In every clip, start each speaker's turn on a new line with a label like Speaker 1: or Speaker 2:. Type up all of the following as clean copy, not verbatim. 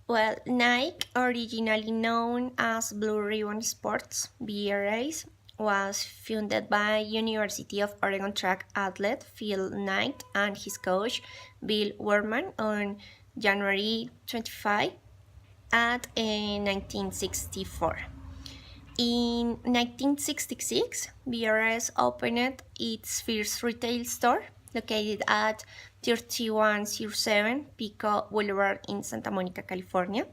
Speaker 1: Well, Nike, originally known as Blue Ribbon Sports (BRAs), was founded by University of Oregon track athlete Phil Knight and his coach Bill Werman on January 25 at 1964. In 1966, BRS opened its first retail store located at 3107 Pico Boulevard in Santa Monica, California.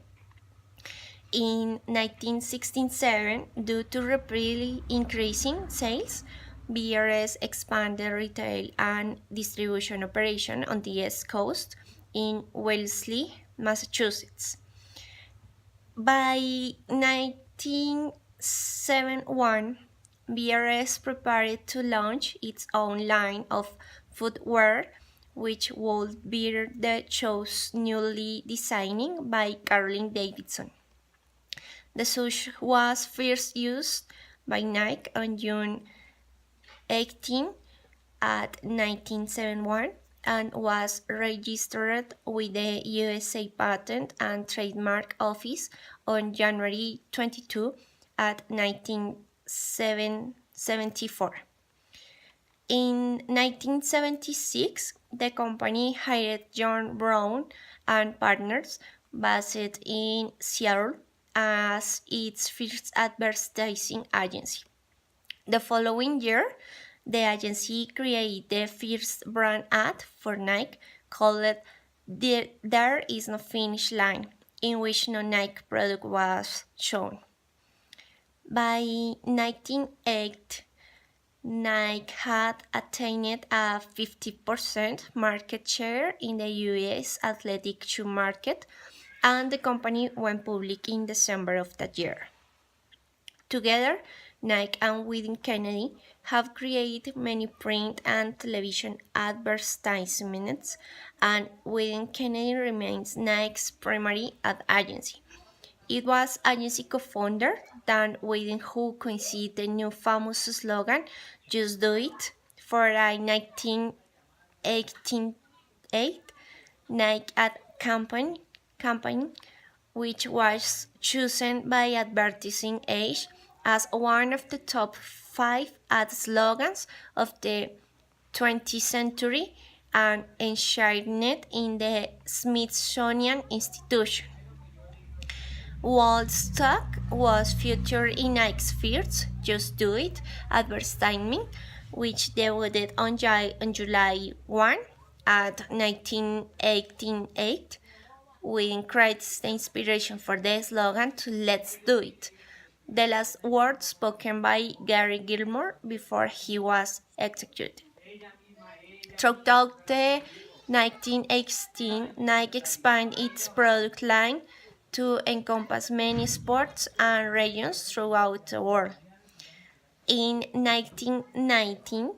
Speaker 1: In 1967, due to rapidly increasing sales, BRS expanded retail and distribution operation on the East Coast in Wellesley, Massachusetts. By 1971, BRS prepared to launch its own line of footwear, which would bear the shoes newly designed by Caroline Davidson. The shoe was first used by Nike on June 18 at 1971 and was registered with the USA Patent and Trademark Office on January 22 at 1974. In 1976, the company hired John Brown and Partners, based in Seattle, as its first advertising agency. The following year, the agency created the first brand ad for Nike called There Is No Finish Line, in which no Nike product was shown. By 1980, Nike had attained a 50% market share in the US athletic shoe market, and the company went public in December of that year. Together, Nike and Within Kennedy have created many print and television advertisements, and Within Kennedy remains Nike's primary ad agency. It was agency co-founder Dan Within who coined the new famous slogan "Just Do It" for a 1988 Nike ad campaign, which was chosen by Advertising Age as one of the top 5 ad slogans of the 20th century and enshrined in the Smithsonian Institution. Woodstock was featured in Nike's first "Just Do It" advertisement, which debuted on July 1 at 1988, with credits the inspiration for the slogan to "Let's Do It," the last words spoken by Gary Gilmore before he was executed. Throughout the 1918, Nike expanded its product line to encompass many sports and regions throughout the world. In 1919,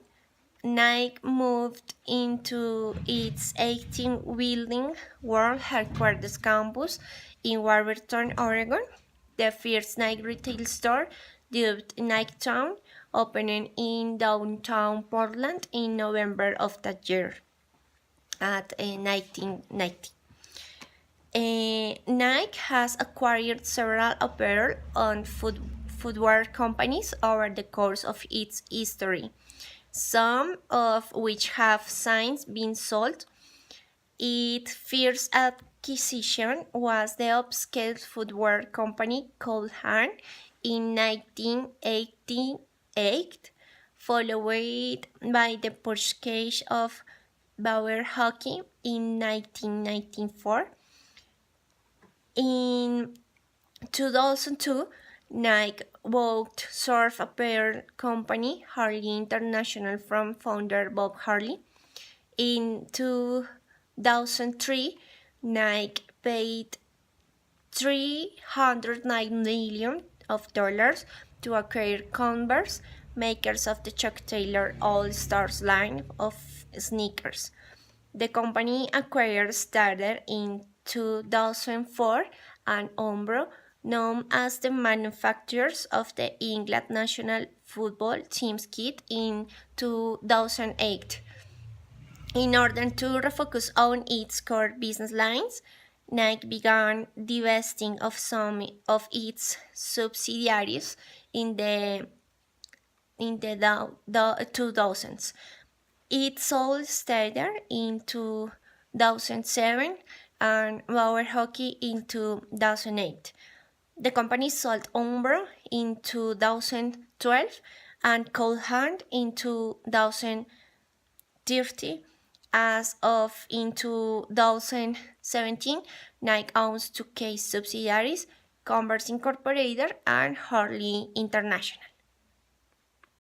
Speaker 1: Nike moved into its 18th-building World Headquarters campus in Warburton, Oregon. The first Nike retail store, dubbed Niketown, opened in downtown Portland in November of that year, at 1990. Nike has acquired several apparel and footwear companies over the course of its history, some of which have since been sold. Its first acquisition was the upscale footwear company called Han in 1988, followed by the purchase of Bauer Hockey in 1994. In 2002, Nike bought surf apparel company Harley International from founder Bob Harley. In 2003, Nike paid $309 million to acquire Converse, makers of the Chuck Taylor All-Stars line of sneakers. The company acquired started in 2004 and Umbro, known as the manufacturers of the England national football team's kit, in 2008. In order to refocus on its core business lines, Nike began divesting of some of its subsidiaries in the 2000s. It sold Stader in 2007 and Bauer Hockey in 2008. The company sold Umbro in 2012 and Cold Hand in 2030. As of in 2017, Nike owns two case subsidiaries, Converse Incorporated and Harley International.